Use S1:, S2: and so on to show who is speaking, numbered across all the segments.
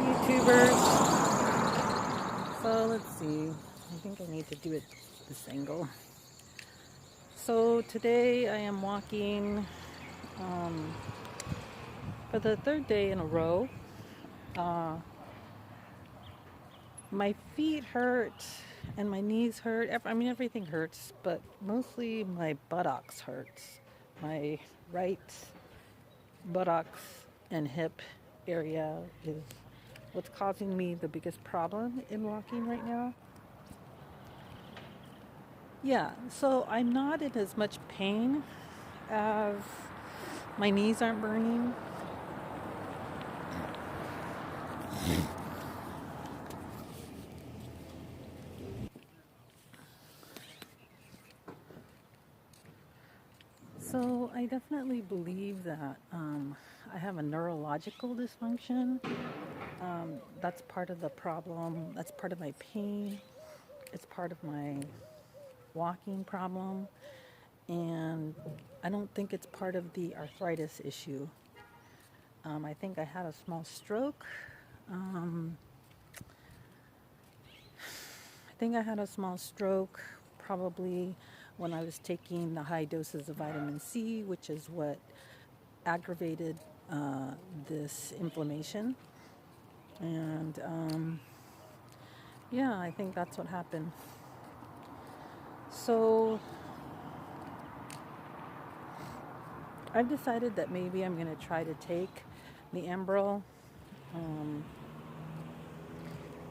S1: YouTubers. So let's see. I think I need to do it this angle. So today I am walking for the third day in a row. My feet hurt and my knees hurt. I mean, everything hurts, but mostly my buttocks hurts. My right buttocks and hip area is what's causing me the biggest problem in walking right now. Yeah, so I'm not in as much pain as my knees aren't burning. So I definitely believe that I have a neurological dysfunction. That's part of the problem. That's part of my pain. It's part of my walking problem. And I don't think it's part of the arthritis issue. I think I had a small stroke. I think I had a small stroke probably when I was taking the high doses of vitamin C, which is what aggravated this inflammation. And yeah, I think that's what happened. So I've decided that maybe I'm going to try to take the embrel. Um,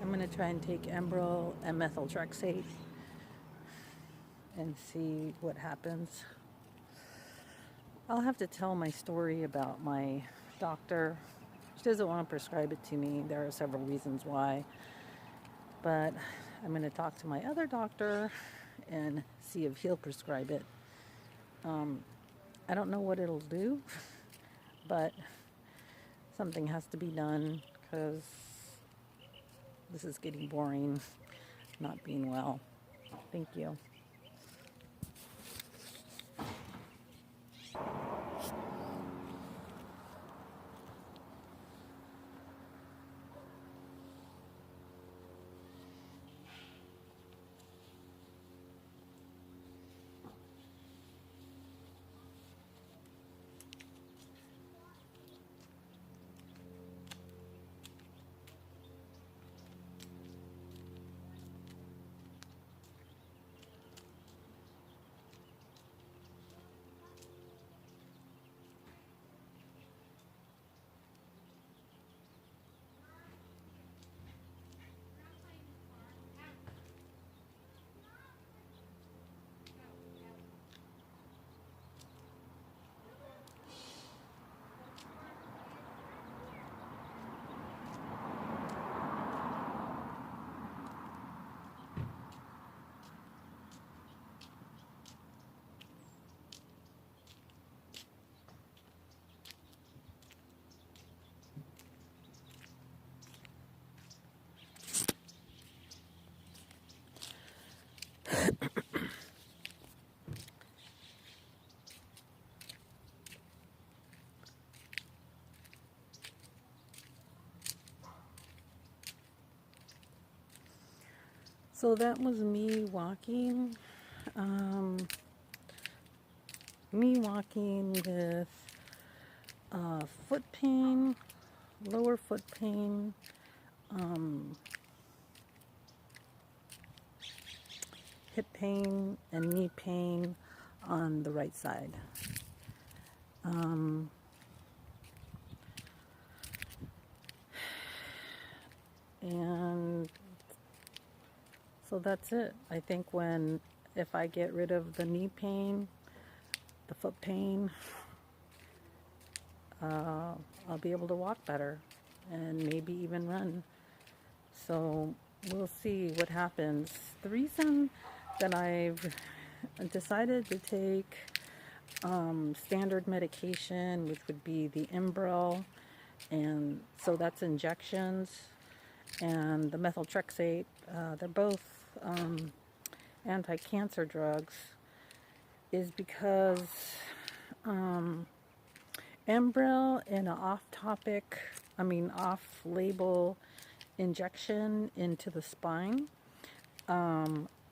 S1: I'm going to try and take embrel and methotrexate and see what happens. I'll have to tell my story about my doctor. She doesn't want to prescribe it to me. There are several reasons why. But I'm going to talk to my other doctor and see if he'll prescribe it. I don't know what it'll do, but something has to be done because this is getting boring, not being well. Thank you. So that was me walking. Me walking with foot pain, lower foot pain, hip pain, and knee pain on the right side. And so that's it. I think if I get rid of the knee pain, the foot pain, I'll be able to walk better and maybe even run. So we'll see what happens. The reason that I've decided to take standard medication, which would be the embrel, and so that's injections, and the methotrexate, they're both anti-cancer drugs, is because embrel, in an off-topic off-label injection into the spine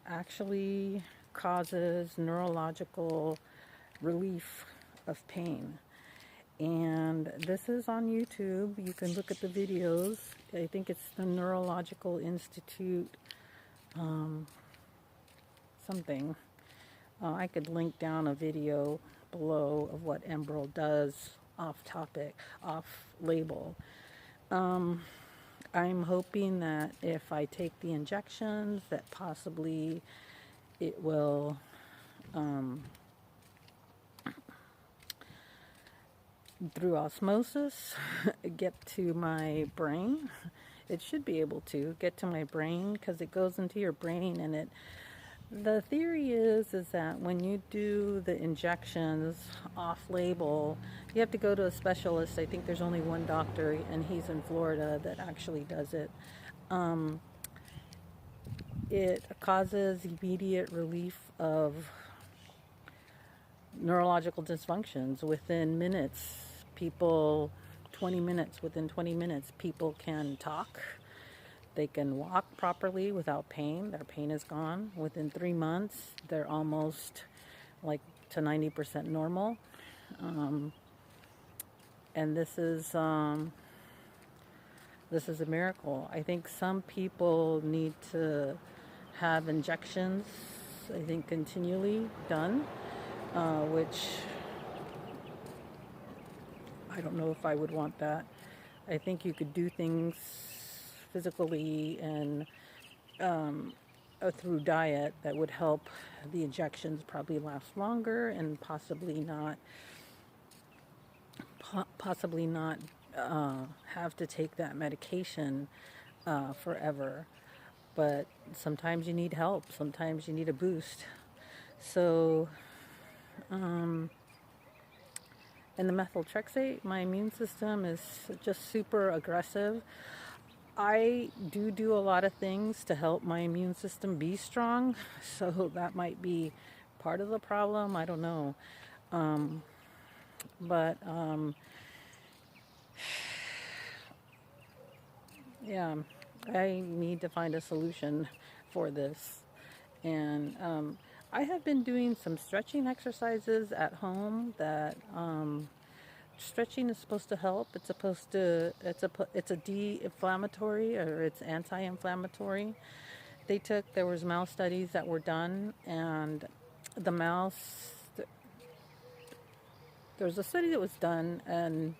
S1: actually causes neurological relief of pain. And this is on YouTube. You can look at the videos. I think it's the Neurological Institute something. I could link down a video below of what embrel does off topic, off label. I'm hoping that if I take the injections, that possibly it will through osmosis get to my brain. It should be able to get to my brain because it goes into your brain, and the theory is that when you do the injections off label, you have to go to a specialist. I think there's only one doctor, and he's in Florida, that actually does it. It causes immediate relief of neurological dysfunctions within minutes. Within 20 minutes, people can talk. They can walk properly without pain. Their pain is gone. Within 3 months, they're almost like to 90% normal. And this is a miracle. I think some people need to have injections, I think, continually done, which I don't know if I would want that. I think you could do things physically and through diet that would help the injections probably last longer and possibly not have to take that medication forever. But sometimes you need help. Sometimes you need a boost. So, and the methotrexate, my immune system is just super aggressive. I do a lot of things to help my immune system be strong, so that might be part of the problem. I don't know. Yeah, I need to find a solution for this. And I have been doing some stretching exercises at home that stretching is supposed to help. It's a de-inflammatory, or it's anti-inflammatory. There was mouse studies that were done, and there was a study that was done, and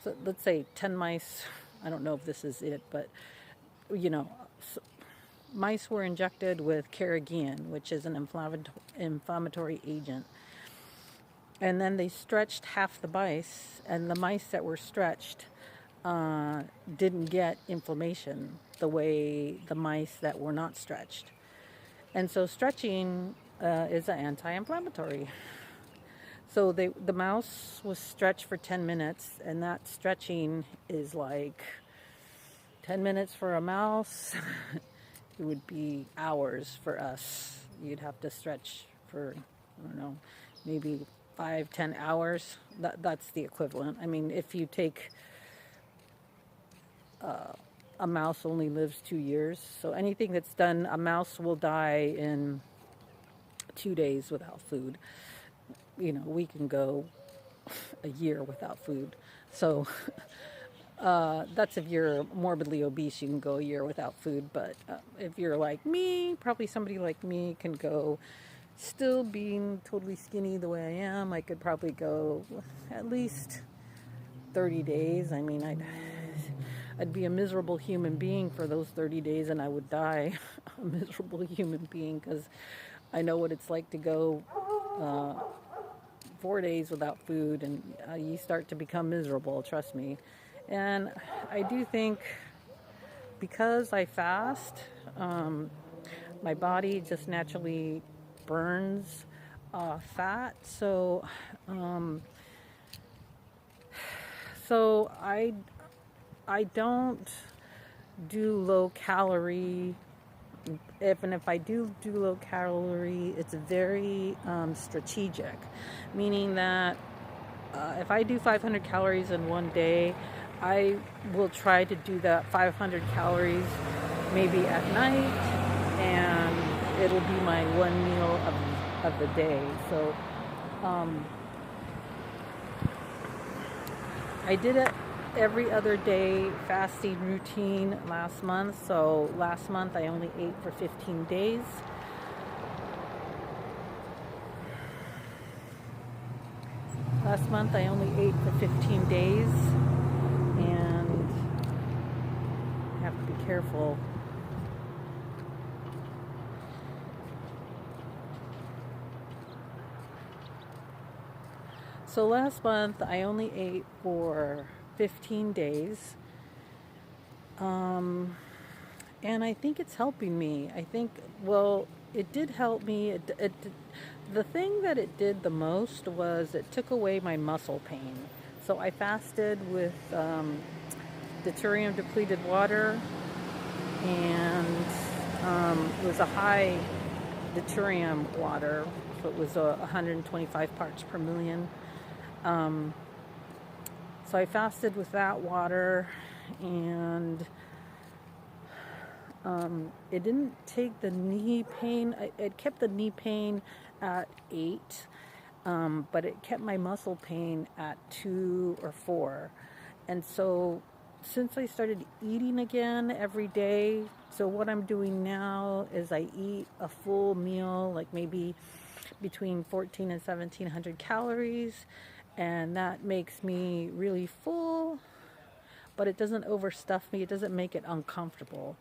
S1: so let's say 10 mice, I don't know if this is it, but mice were injected with Carrageenan, which is an inflammatory agent. And then they stretched half the mice, and the mice that were stretched didn't get inflammation the way the mice that were not stretched. And so stretching is an anti-inflammatory. So the mouse was stretched for 10 minutes, and that stretching is like 10 minutes for a mouse. It would be hours for us. You'd have to stretch for, I don't know, maybe 5-10 hours. That's the equivalent. I mean, if you take a mouse only lives 2 years, so anything that's done, a mouse will die in 2 days without food. We can go a year without food. So that's if you're morbidly obese, you can go a year without food. But if you're like me, probably somebody like me can go, still being totally skinny the way I am, I could probably go at least 30 days. I mean, I'd be a miserable human being for those 30 days, and I would die a miserable human being, because I know what it's like to go 4 days without food, and you start to become miserable, trust me. And I do think because I fast, my body just naturally burns fat. So I don't do low calorie. If I do low calorie, it's very strategic, meaning that if I do 500 calories in one day, I will try to do that 500 calories maybe at night, and it'll be my one meal of the day. So um, I did it every other day fasting routine last month. So last month I only ate for 15 days. Last month I only ate for 15 days, and I have to be careful. So last month I only ate for 15 days. And I think it's helping me. I think, well, it did help me. The thing that it did the most was it took away my muscle pain. So I fasted with deuterium depleted water, and it was a high deuterium water. So it was 125 parts per million. So I fasted with that water, and it didn't take the knee pain. It kept the knee pain at 8, but it kept my muscle pain at 2 or 4. And so since I started eating again every day, so what I'm doing now is I eat a full meal, like maybe between 14 and 1700 calories, and that makes me really full, but it doesn't overstuff me. It doesn't make it uncomfortable.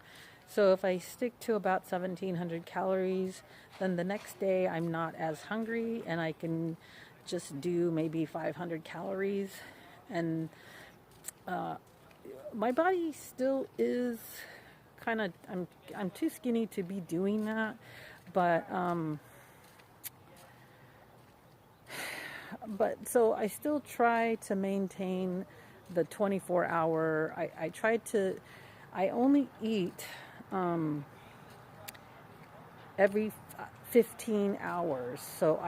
S1: So if I stick to about 1700 calories, then the next day I'm not as hungry, and I can just do maybe 500 calories. And my body still is kind of, I'm too skinny to be doing that, but so I still try to maintain the 24-hour. I only eat every 15 hours. So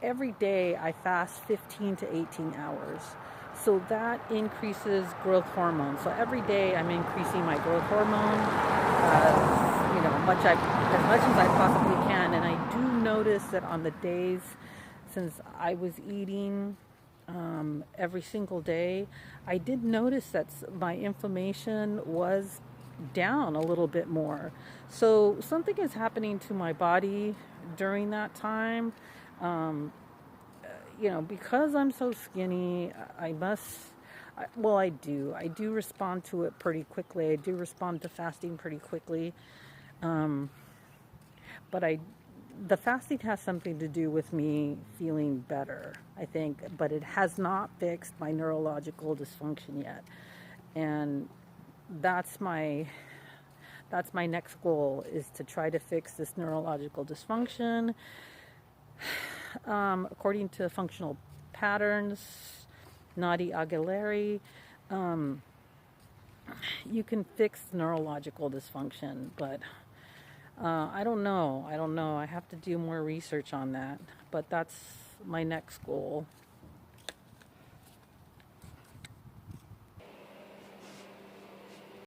S1: every day I fast 15 to 18 hours. So that increases growth hormone. So every day I'm increasing my growth hormone, as much as I possibly can. And I do notice that on the days, since I was eating every single day, I did notice that my inflammation was down a little bit more. So something is happening to my body during that time. Because I'm so skinny, I do respond to it pretty quickly. I do respond to fasting pretty quickly. But the fasting has something to do with me feeling better, I think, but it has not fixed my neurological dysfunction yet. And that's my next goal, is to try to fix this neurological dysfunction. According to functional patterns, Nadi Aguilera, you can fix neurological dysfunction, but I don't know. I have to do more research on that, but that's my next goal.